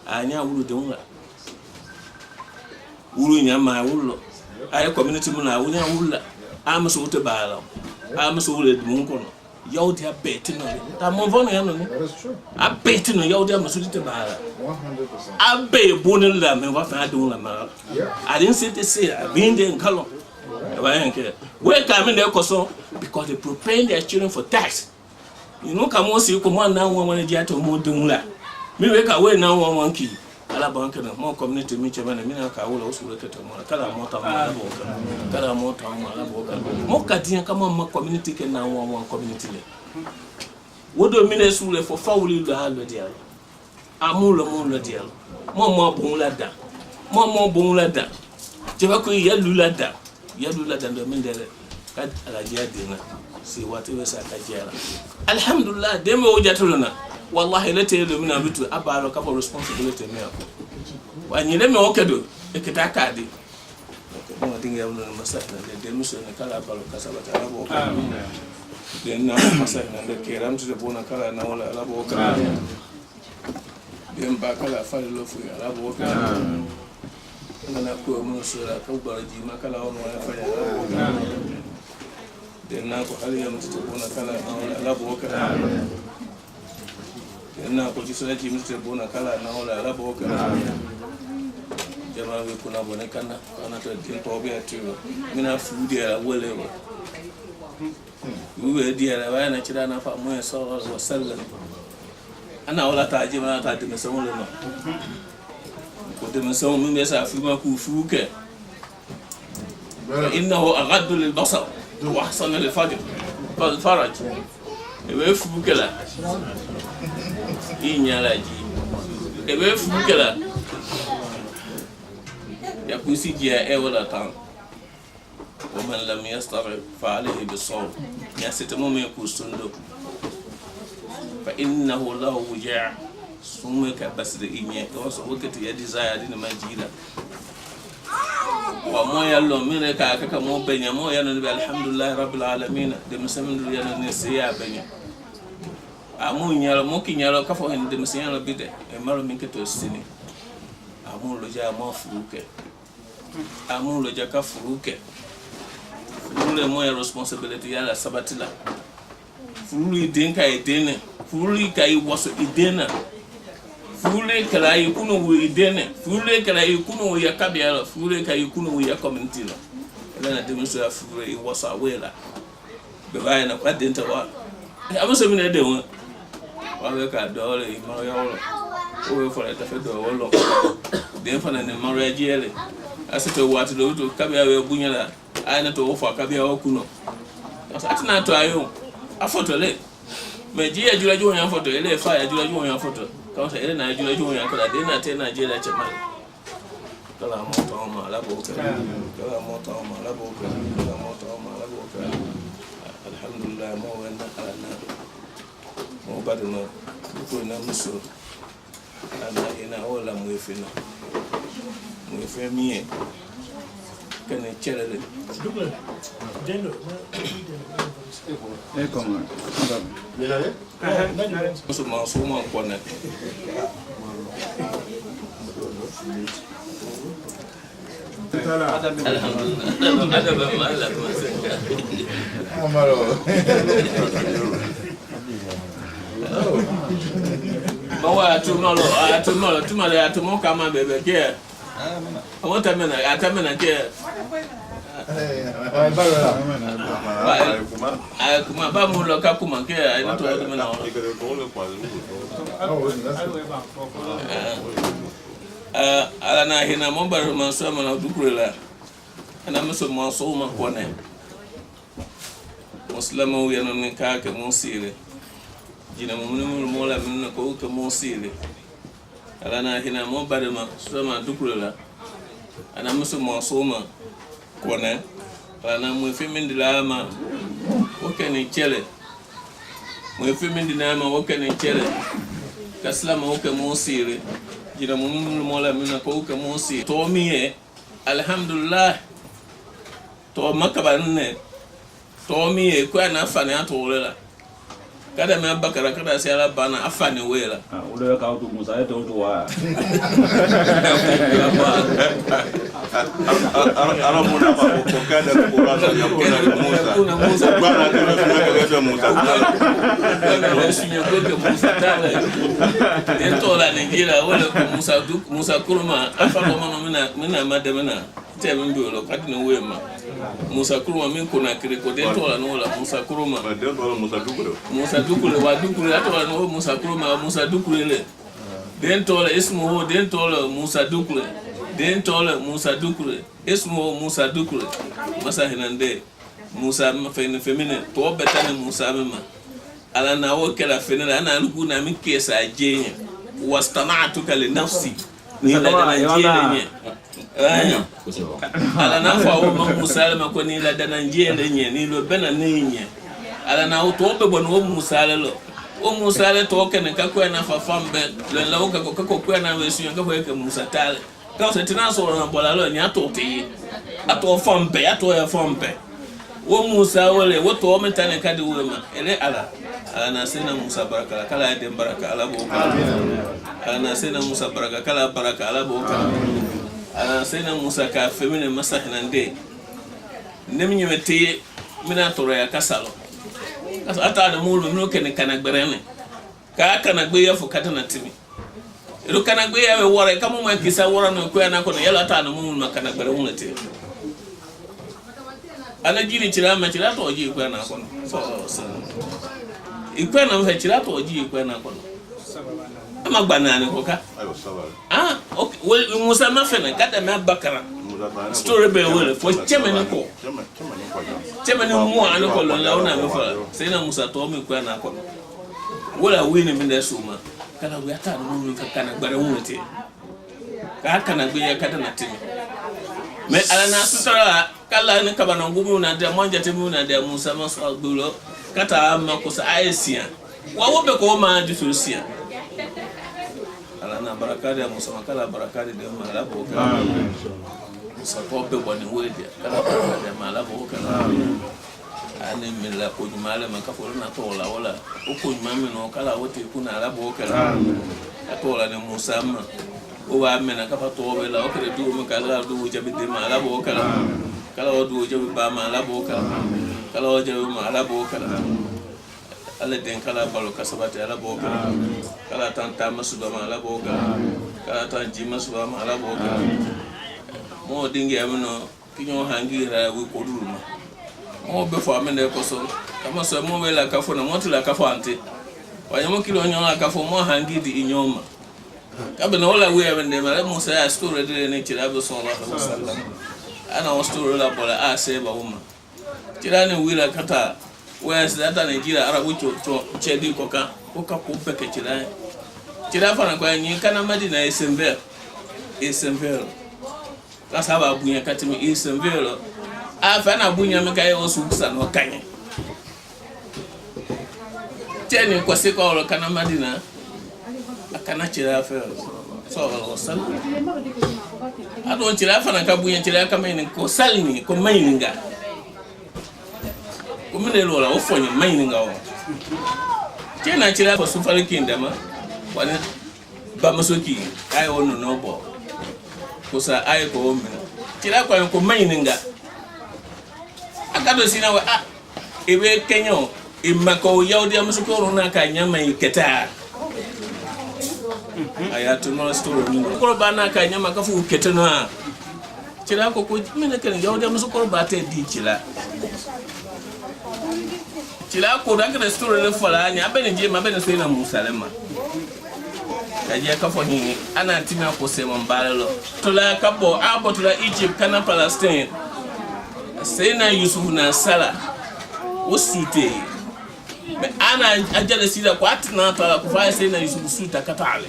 anya wulu de unga wulu nyama wulu ay community mo na wunya wulu amso wote bala amso wulu de mun kono yawdi ha betino ta mo vono ya no ni a betino yawdi amso wote bala 100% abe bonel la me va fa do la ma I didn't say to say being there in Kalon we come in there because they prepare their children for tax. You know, come on, see, come on now, one day to more doing that. Me wake away now, one key. Alabanka, more community, me, and Minaka will also look at Kalamota, Mokatia, come on, more community can now one community. What do minister for foul the Halvedial? Amula deal. More bonlada. More bonlada. Javaku Yalulada. Yadula dan do min dere kad ala jadina si wati we sa kajera alhamdulillah dem o jatuluna wallahi lete do min abitu abalo ka responsibility me ko wa nyile me o kedo e kita kadi mo dinga wona masala de muso ne kala balo kasabata rabo amin den na masala de keram to bona kala na wala rabo ka dem ba kala falo fu rabo ka ngana ko mo sura ko baraji makala on wala fanya den na ko aliyam to bona kala ala boka na ko ci sala ci mr bona kala na wala la boka jama we kuna bona kana to tin to be atiyo mina fudi ala wale wa we dia la wa na kira na fa mu sallallahu alaihi wasallam ana wala ta ji mana ta dinga samu le no ko dinga samu min be sa fi ma ku fuke innahu aghaddu lil basar wa ahsana lil faraj we fuke la inyala ji ebe fukela ya kusijia wala tan wa man lam yastari fa alayhi bisawm ya sitamo me kusundo fa innahu lahu wuja' summe ka basri inye to so wakati ya desire dina majila wa moya lo mine ka mo benya mo ya no alhamdulillah rabbil alamin de musamman ya no ne siya benya amu nyalo moki nyalo ka fo hende mesinyalo bide e malo minke to sini amu lo ja mo furuke amu lo ja ka furuke furule moya responsibility ya la sabatila furuli denka edene furuli kai waso idena furule kala yikuno wu idene furule kala yikuno ya kabiala furule kai yikuno ya community la ela na demonstration ya furule waso awela be baya na kwa denta wa amuso mine de won wawe ka dole imaro yawlo owe fora ta fe do wolo de fana ne maro ya jele asito watu do to kabia we bunyala ayna to ofa kabia okuno atina to ayo afoto le me ji ajula jo yan foto ele fa ajula jo yan foto ka sa ele na ajula jo yan kala de na te na jele chema kala mo to ma la bo ka kala mo to ma la bo ka kala mo to ma la bo ka alhamdulillah mo wala ala mo badino ko na muso ana ina ola mwefina mwefemie kene chelele dendo comment muso masuma kona alhamdulillah ada ba mala kuma senga amaro bawa atumalo tumale atumo kama bebe ke awota mena atamena ke kuma ba mu lo ka kuma ke ai to mena ala na hina mo bar man so man dukurela ana muso mo so man kone muslimo yano ni ka ke mo sire jina mun mola min ko ke mo sire ala na hina mo bar man so man dukurela ana muso mo so man kone ala na mo fi min dilama o ke ni chele mo fi min dinama o ke ni chele kaslama o ke mo sire jina mun mola min ko ke mo sire to miye alhamdulillah to makabanne to miye ko na fane atolela kada me bakara kada se ala bana afane wela ule ka utu musa eto utu wa ara mona ba ko kada ko rasa ya kuna Musa bana tena tunaka Musa na sinyo ko ke Musa tala dentro la ningira wala ko Musa kuruma afalo mano mina madamena tebe mbolo kadi no wema Musa kuruma min kuna kiriko dentro la no la Musa kuruma dentro la Musa dukule wa dukule atola no Musa kuruma Musa dukule le dentro la ismu dentro la Musa dukule dentro la Musa dukule ismu Musa dukule masa hinande Musa feminine to betane Musa mema ala na wokela feminine ana lugu na mikesa ajenya wastana'tuka li nafsi ni la danjele ala na fa o Musa ma ko ni la danjele nye ni lo bena nye ala na o to be bon o Musa lo o Musa le to ken ka ko na fa fambe le la o ka ko na we su nga ko ke Musa tale ka se tina so na bola lo nya to ti ato fambe ato ya fambe wo Musa wole wo to metane kadi wema ele ala na sena Musa baraka kala de baraka ala bo ala na sena Musa baraka kala baraka ala bo ala sena Musa ka femine masahinande nem nyemete mina toro ya kasalo ata da mulu mino ken kana gberene ka kana gbe ya fukata na timi ru kana gbe ya wora kama mo kisa wora no ko na ko yala ta na mu makana gbere mu te ana jiri chira ma chira to oji ko na ko so ikwe na mfa chira to oji ko na ko ama gbanani ko ka okay well musa ma fe na kada ma bakara story be wele fo chemeni ko chemeni mu an ko lo la ona me fa sai na musa to me ko na ko wala wini min da suma kana wi ata no mun ka kana gbare wonte ka kana gbe ya kada na timi me ala na sutara kala ni kabana ngumu na da monja timi na da musa ma so gbulo kata ma ko sa ayesia wa wo be ko ma di susia ala na barakade musa makala barakade de ma la bo ka musa ko be boni wedi kala barakade ma la bo ka ani mila ko jumale makaforo na tola wala o ko jumame no kala wote kuna la bo kala atola ne musa ma o wa mena ka fa to be la o kre du mo kala du jabi de ma la bo kala kala o du jabi ba ma la bo kala kala o jabi ma la bo kala ala den kala balo kasabati ala bo kala kala tan ta masuba ma la bo kala tan ji masuba ma la bo kala mo dingi amno kinyo hangira wi ko dulma mo be fo amene ko so kama so mo be la kafo na mo tila kafo ante wanyamo kilo nyoma kafo mo hangidi inyoma kabe na wala we amene ma Musa ya story de ne tira be sallallahu alaihi wasallam ana o story la bola a se ba umma tira ne wira kata wes data ne jira arabu to chedi ko ka ko peke tira fana kwa nyi kana madina esemver la saba bunya katimi esemver afana bunya me kai osu kusa no kanye teni kwa siko lo kana madina akana chira fe so wala sal adon chira fana ka bunya chira kama ni ko salni ko maininga ko mine lo la ofonye maininga o tena chira ko sufali kindama wani ba masoki ai wono no bo ko sa ai ko mi chira ko maininga akado sina wa ebe kenyo imako yaudi amusukoro na kanyama iketa ayatu no story ni ko bana kanyama kafu ketena tira ko mena ken yaudi amusukoro bate di tira ko daga story le fala ni abene je mabene sai na musalema kaje kafo ni ana tina ko sema mbalalo tola kabo abo tola Egypt kana Palestine Sena Yusuf na sala usute me ana ajala sida kwa atina tala kufanya Sena Yusuf suta katale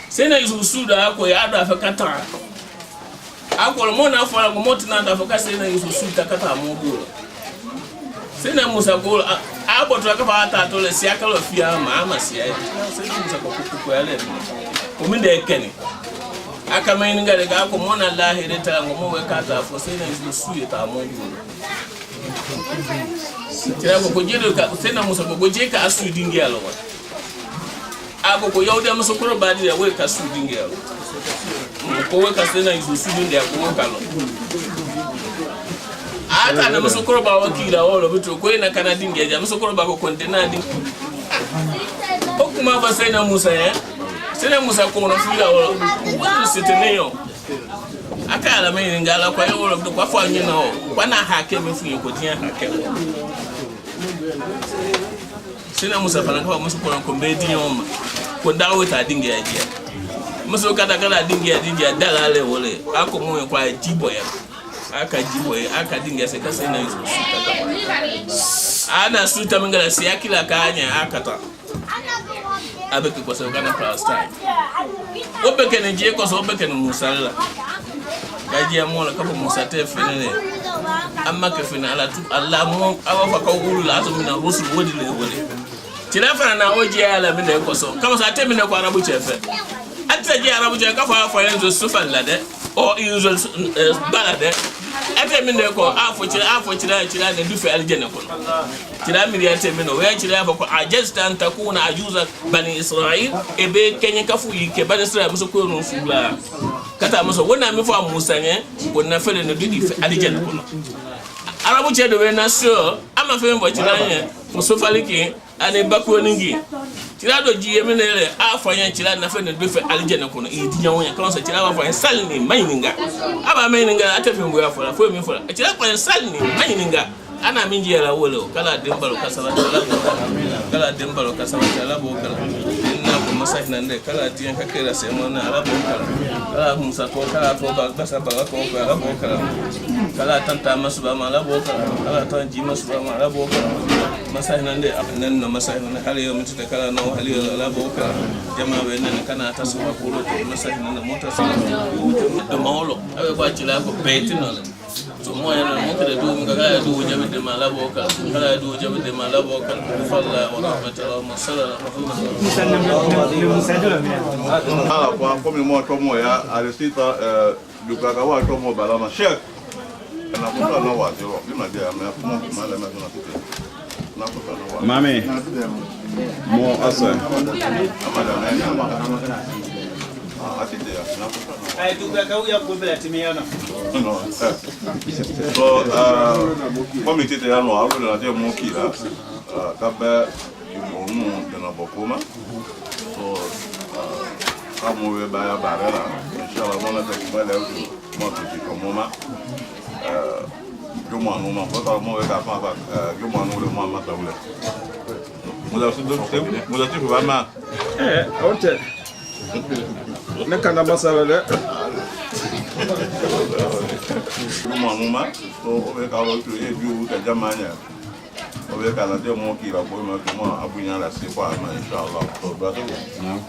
Sena Yusuf suda ko ya ada fa kata akol mona fala ko motina da fa Sena Yusuf suta kata mo bolo Sena Musa ko abo to ka fa ta to le siaka lo fia ma sia Sena Musa ko ko yale ko minde keni aka mai ninga daga ko mona lahire ta ngomo we kata fo Sena Yusuf suye ta mo bolo tira ko jero ka Sena Musa ko je ka asu dingi alo ako ko yaude muso ko ba di we ka su dingi alo ko we ka Sena Yusuf su dingi ko kalo ata na muso ko ba wakila wolo bitu ko ina kana dingi ja muso ko ba ko kontena dingi o kuma ba Sena Musa Sena Musa ko na fila wolo siteneyo aka ala mai ngala kwa yo wolo kwa fa nyina o kwa na hake me fu ko dia hake Sena Musa fana kwa muso ko ko be di yoma ko dawo ta dingi ya dia muso kata kala dingi ya dala le wole ako mo kwa jibo ya aka jibo ya aka dingi ya se ka Sena Yusuf ana suta mangala si akila kanya akata abeki kwa sababu kana Palestine obeke ne je ko so obeke ne Musa la gaji amola kapo Musa te fenele amma ke fena ala tu Allah mo awafa ka ulu la to mina rusul wodi le wodi tirafa na oji ala mina ko so kama sa te mina ko arabu chefe atta je arabu chefe ka fa yanzo sufan la de o usual balade ate mina ko afo chira ne dufe aljanna ko tira mi ya te mina we chira ba ko ajasta an takuna ajuza bani Israil ebe kenye kafu yike bani Israil muso ko no fula kata muso wona mi fa Musa ne wona fele ne dudi aljanna ko arabu che do na so ama fe mbo chira yen muso faliki ani bakwo ningi chira do ji yeme ne afanyan chira na fe ne be fe aljana kono e di nyawo yan so chira afanyan salni mayininga aba mayininga atafi mbo ya fola fo mi fola chira afanyan salni mayininga ana minji ya wolo kala dembalo kasala kala dembalo kasala ala bo kala inna ko masah nande kala tiyan kakira se mona ala bo kala musa ko kala to ba basa ba ko ala bo kala tanta masuba ma ala bo kala tanji masuba ma ala bo masah nande nan no masah nande hali yo mutata kala no hali yo ala bo jama we nan kana tasuma ko lo masah nande mota sa do mawlo abe ba chila ko petino so mo yana mo kada do mi ga do jabe de mala boka kala do jabe de mala boka falla wa rahmatullahi wa sallallahu ala kwa mi mo to mo ya aresita duka wa to mo bala ma shek na ko na wa jo mi ma dia ma mo ma la ma na tete na ko na wa mame mo asa amada na atite ya na ko ay duka ka uya ko bela timiana no so comme tete ya no alo na te mo kila ka ba yo mo de na bokoma so kamo we ba ya barela inshallah mo na te ko le o mo te ko mo ma yo mo anu ma ko ta mo we ka fa yo mo anu le mo ma ta wule mo da su do mo da ti ba ma ote ne kana masala de mama so obe ka lo tu e ju ka jamanya obe ka la de mo ki la ko ma ko ma abunya la se kwa ma inshallah so ba do na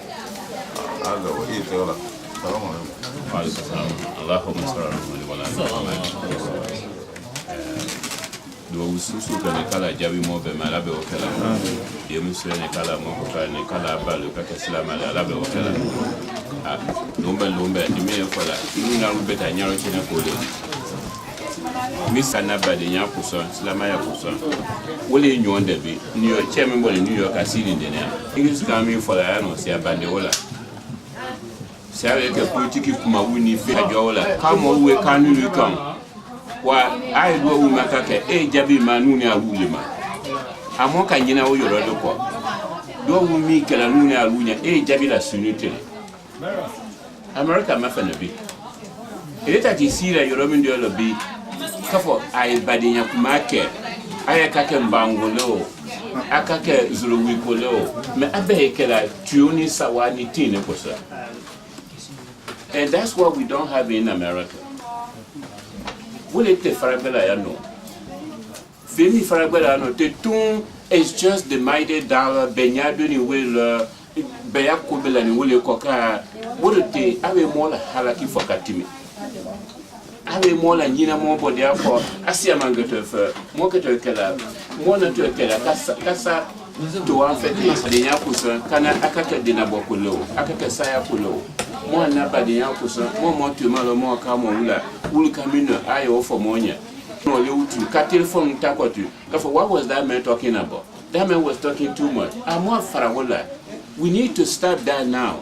ala wa ite wala salamu alaykum wa alaykum salam allahumma salli ala muhammad do ususu ka ne kala jabi mo be mala be o kala ye musu ne kala mo ko ka ne kala balu ka islam ala be o kala lomba ni me fola ni na rube ta nyaro chene ko le misa na ba de nya kuso islam ya kuso wole nyonde bi new york cheme bo new york asili de ne english ka mi fola ya no si abande wala sabe ke politiki kuma wuni fe ajola kama uwe kanuni kan wa ai do wu makaka e jabi manuni awulima amoka nyina wo yoro do ko do wu mi kala nuni alunya e jabi la sunite America ma fa na bi eleta ti sira yoro mi ndo lo bi kafo ai badinya kuma ke aya kake mbangolo akake zuru wikolo me abe kala tuoni sawani tine kosa. And that's what we don't have in America. Will it farabella ya no? Femi farabella no te tun is just the mighty dollar benyado ni will beya kubela ni will koka would te ave mola halaki for katimi. Ave mola nyina mo body for asia mangato for mo keto kala mo na to kala kasa to afete de nyakuso kana akaka de na bokulo akaka saya kulo mo na ba de nyakuso mo to malo mo ka mo wula kamino ayo for monya no le utu ka telephone takotu ka for what was that man talking about? That man was talking too much. Amwa farawola, we need to stop that now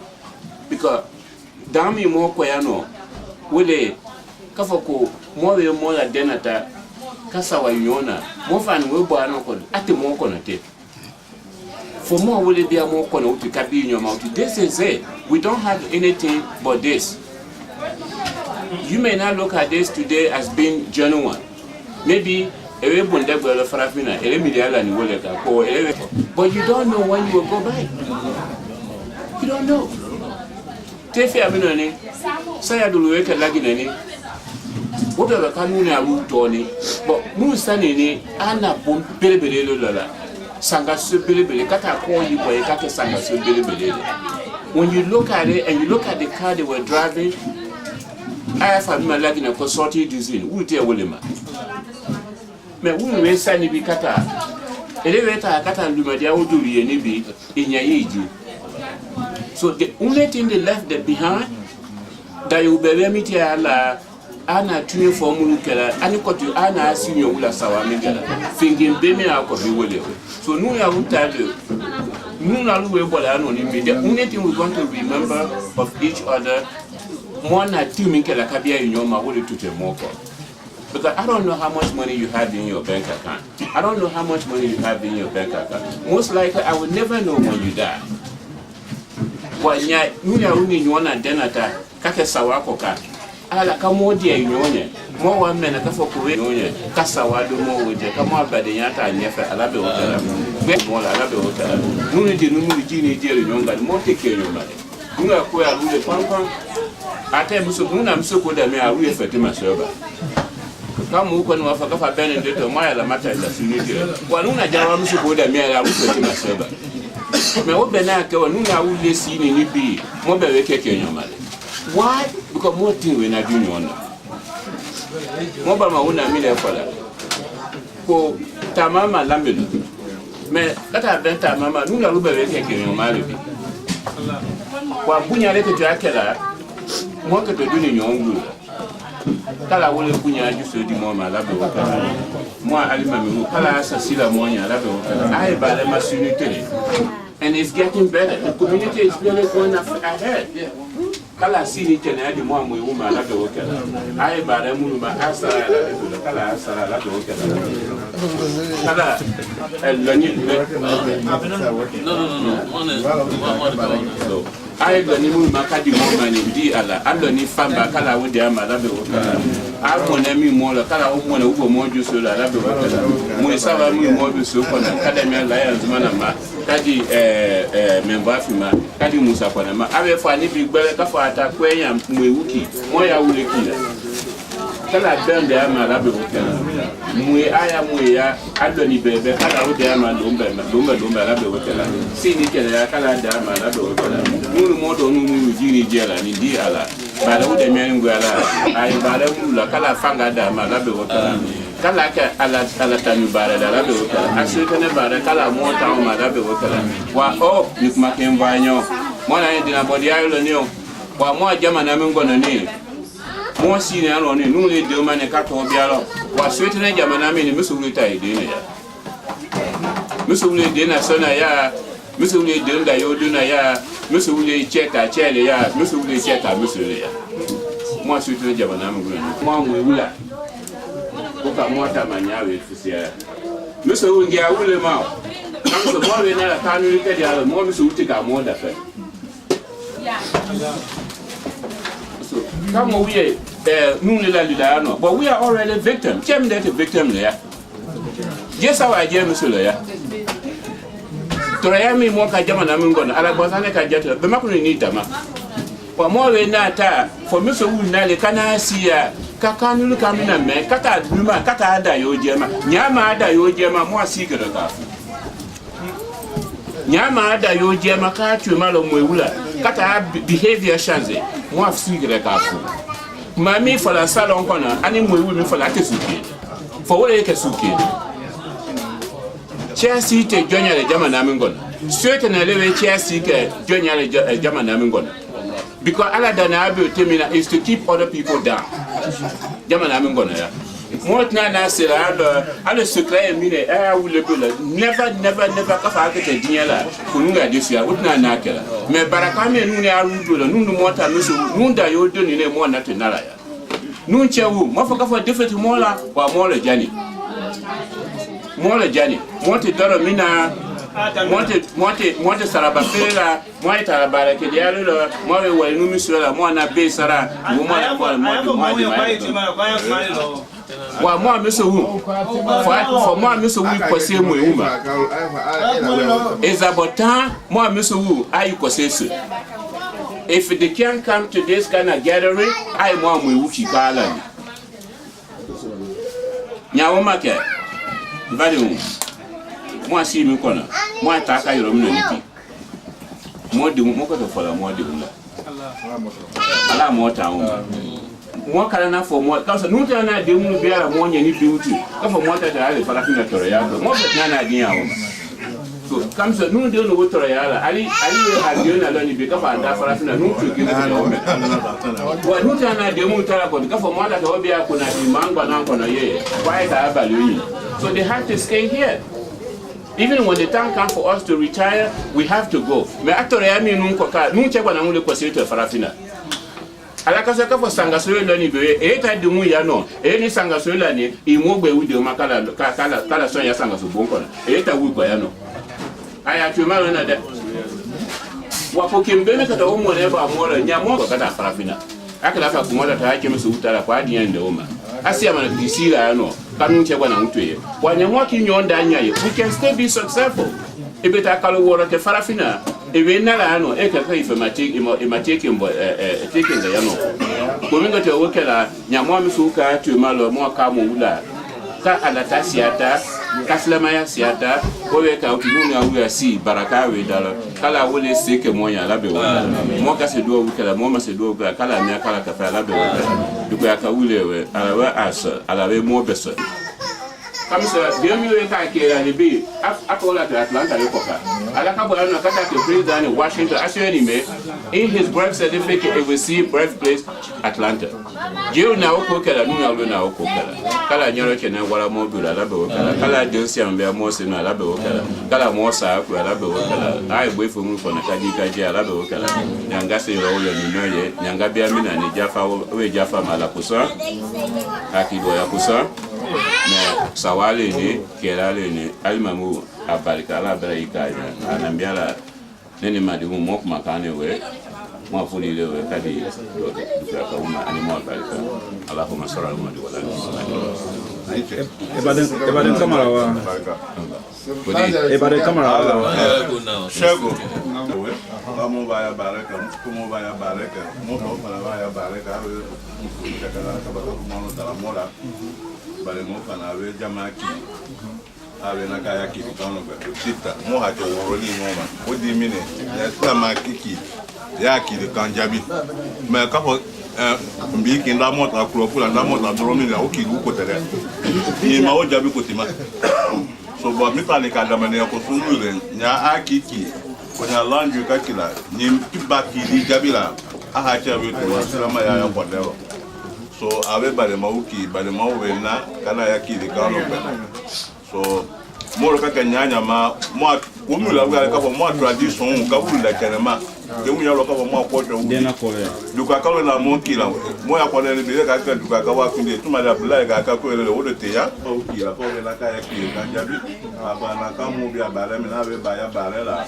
because dami mo ko yano wole ka for ko mo we mo la denata kasa wa yona mo fan we bo ano ko ate mo ko na te for more will it be a more corner to carry in your mouth. This is it. We don't have anything but this. You may not look at this today as being genuine. Maybe but you don't know when you will go back. You don't know. Tefe aminone saya dulu weke lagi nani. Wote wakanuni abutoni. But musa nini ana bom belebele lola. Sanga subele kata ko yi boy kata sanga subele. When you look at it and you look at the car they were driving, I have a man like in a consortium design. Who tell William? Me we sani bi kata. Elevator kata lumadia uduri eni bi inyayeji. So the only thing they left behind that you be meet ala ana tuni formulu kala ani kotu ana asinyo ula sawa mingala fingin beme akobi wole. So no ya utade no na luwe bola no ni the only thing we want to remember of each other more na team kala kabia inyoma wole tute moko Because I don't know how much money you have in your bank account. I don't know how much money you have in your bank account. Most likely, I will never know when you die. Wanya nunya uni nyona denata kake sawako ka ala kamodi ya nyonye mo wa mena ka fokuwe nyonye ka sawado mo woje ka mo abade nyata nyefe alabe hotela be mo alabe hotela nuni di nuni di ni di nyonga mo teke nyonga nuna ko ya rule pampan ate muso nuna muso ko da me a rule fete masoba kama uko ni wafaka fa bene ndeto maya la mata ila sunidi wa nuna jawa muso ko da me a rule fete masoba me wo bena ke wo nuna wule si ni bi mo be keke nyomale why because more thing we na do nyona mo ba ma una mi le fala ko tamama lambedo me kata benta mama nuna rube be keke nyomale bi kwa bunya le to akela mo ke to duni nyongu kala wole bunya ju so di mo ma la be wakala mo alima mi kala asasila mo nya la be wakala ai ba le masunite. And it's getting better. The community is really going ahead. Kala sini tena di mwa mwe uma la be wakala. Ai bare mulu ma asara la be kala asara la be wakala. Kala lani no. Ai lani mulu ma kadi mo mani di ala. Alo ni famba kala wodi ama la be wakala. A mo na mi mo la kala o mo na ugo mo ju so la be wakala. Mo saba mi mo be so ko na kada mi la ya zuma na ma. Kadi memba fima kadi musa kwa na ma abe fa ni bi gbere ka fa ata kwenya mwewuki mo ya wule kila kala bende ama la be wukela mwe aya mwe ya ado ni bebe kala ode ama lombe la be wukela sini kele ya kala da ama la be wukela nuru moto nuru jini jela ni di ala bala ode mi ngwala ay bala mula kala fanga da ama la be wukela kala ka ala tanu bara da la be wukela asike ne bara kala mota o ma la be wukela wa o nikuma kembanyo mona ndi na bodi ayo lo ni o wa mo jama na mi ngono ni mo si ne alo ni nu le de ma ne ka to bia lo wa swete ne jama na mi ni musu le tai de ne ya musu le de na so na ya musu le de nda yo do na ya musu le cheka chele ya musu le cheka musu le ya mo swete ne jama na mi ngono mo mo wula ko ka mo ta manya we fisia musu ngia wule ma so mo we na ta nu ke dia mo musu uti ka mo da fe so come we nuni la lidano but we are already victims jem that victim there yes our jem musulo ya toraya mi mo ka jama na mingo na ala bozane ka jata be makuni ni tama kwa mo we na ta for muso wu na le kana siya kakanu ka mina me kata duma kata ada yo jema nyama ada yo jema mo asigara ka nyama ada yo jema ka twema lo mwewula kata behavior change mo asigara ka fu mami fala salon kona ani mwewu mi fala kesuke fo wole kesuke Chelsea te jonya le jama na mingon suete na lewe Chelsea ke jonya le jama na mingon because ala dana abi temina is to keep other people down jama na mingon ya mot na sira ala secret mine wule bula never ka fa ke dinyala kununga desia wutna na kala me baraka me nune arudo la nunu mota nusu nunda yo doni ne mo na tenala ya nun chewu mo fa ka fa defet mola wa mola jani mote doro mina mote saraba fela mo ita bara ke dialo lo mo we wa nu misula mo na be sara mo wa mo miso wu for mo miso wu kwase mo ewuma ezabota mo miso wu ayi kwase su if they can come to this kind of gathering I mo ewu kikala ni nyawo make vale mo asi mi kona mo ataka yoro mi no niti mo de mo ko to fola mo de wula ala mo ta mo kala na fo mo ka so nu ta na de mu biara mo nya ni biuti ka fo mo ta da ale fala fina toro ya mo bet na din ya wo so kam so nu de no toro ya ala ali ha de na lo ni bi ka fa da fala fina nu tu gi no me wa nu ta na de mu ta ko ka fo mo ta do bia ko na imangwa na ko na ye why ta abalu so they have to stay here. Even when the time comes for us to retire, we have to go. Me atore ya mi nun ko ka nun che bana mule ko sirito farafina. ala ka se ka fo sanga so lo ni be e ta de mu ya no e ni sanga so la ni i mo gbe wu de ma kala so ya sanga so bon ko e ta wu ko ya no aya tu ma na de wa ko kimbe me ka da mo ne ba mo la nya mo ka da farafina akala ka kuma da ta yake musu utara kwa diyan da uma asia mana kisira ya no kanu che bwana mtu ye wa nya mo ki nyonda nya ye we can still be successful ebe ta kalo wora ke farafina ebe na la no e ka ka ife matiki mbo taking the yano ko minga te wo kala nya mo mi su ka tu malo mo ka mo wula ka ala ta siata kaslama ya siata ko we ka utunu na wu si baraka we dala kala wole seke mo ya labe wala mo ka se do kala mo ma se do kala mi kala ka fa labe wala du ko ya ka wule we ala we asa ala we mo beso comme ça bien mieux ka kera ni bi akola ta Atlanta le koka ala ka bo na kata ke president in Washington assured me in his birth certificate it will see birthplace Atlanta jeu na oko kala nu na lo na oko kala nyoro ke na wala mo bi la be kala densi ambe mo se na la be kala mo sa ku la be ai boy fo mu ko na kaji ala be kala nyanga se ro le ni noye nyanga bia mi na ni jafa we jafa mala kusa akido ya kusa me sawale ni kerale ni alimamu abarika la barika anambiala nene madimu mo makane we mo fuli le we kadi do ka uma ani mo abarika allahumma salli ala muhammad wa ala ebaden kamera wa ebaden kamera wa shego como vai a baraka mo para vai a baraka mo kala ka ba ko mo ta la mora bale mo kana we jamaki ave na kaya ki kono be sita mo ha to woro ni mo ma o di mine ya sama kiki ya ki de kanjabi me ka ho mbi ki nda mo ta kuro kula nda mo ta doro mi la o ki ku ko tere ni ma o jabi ko tima so bo mi ta le ka da mane ko sunu le nya akiki ko nya lanju ka kila ni kibaki di jabi la aha cha we to sama ya ya ko dero so ave bale mauki bale mauwe na kana yaki de kano so moro ka nyanya ma mo umula ga ka mo tradition ka bula kenema de mu yalo ka mo apoto du ka kalo na mo kila mo ya kone be ka du ka wa kunde tuma da bula ga ka ko le o de ya mauki la ko na ka yaki ka jabi aba na ka mo bi abale mi na be ba ya bare la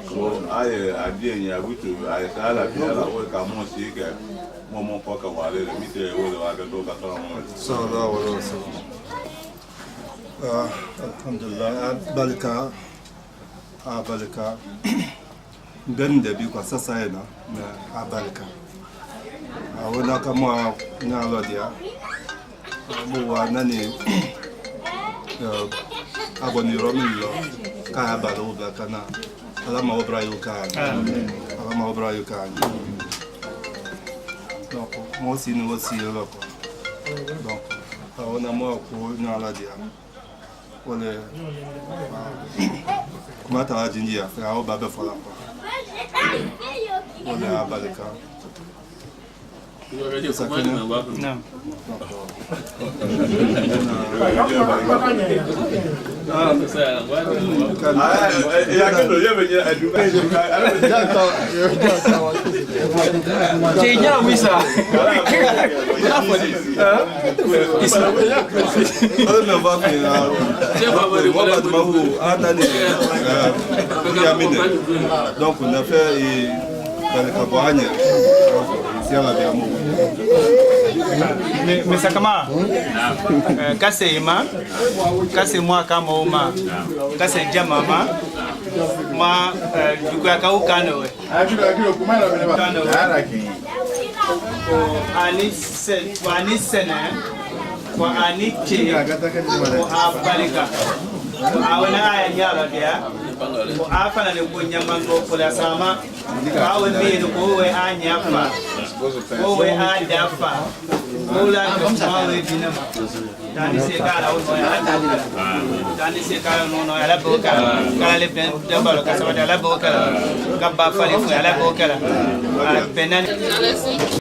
so aye adie nya butu aye sala bi la o ka mo si ke mo ko ka wale le mi te o le wa ga do ka sala mo sallallahu alaihi wasallam alhamdulillah abalika ben da bi kwa sasa yana na abalika wala kama na lodia mo wa nani aboni romilo ka abalo ba kana ala ma obra yuka donc moi aussi nous aussi là quoi donc on a moi ko na lodia wala kuma ta jinjia fa o baba fa la kwa wala abalika نعم donc on a fait mais ça comment kase moi kama uma kase jamama ma duku ya kau kano we ani sene kwa ani che kwa abalika awana aya nyala dia ko afana ne ko nyamango ko la sama awe mi ko we anya fa ko we anda fa ko la ko mawe dinama dani se kala o no ya dani se kala no ya la bo kala le ben de balo ka sama la bo kala ka ba fali fu ya la bo kala penan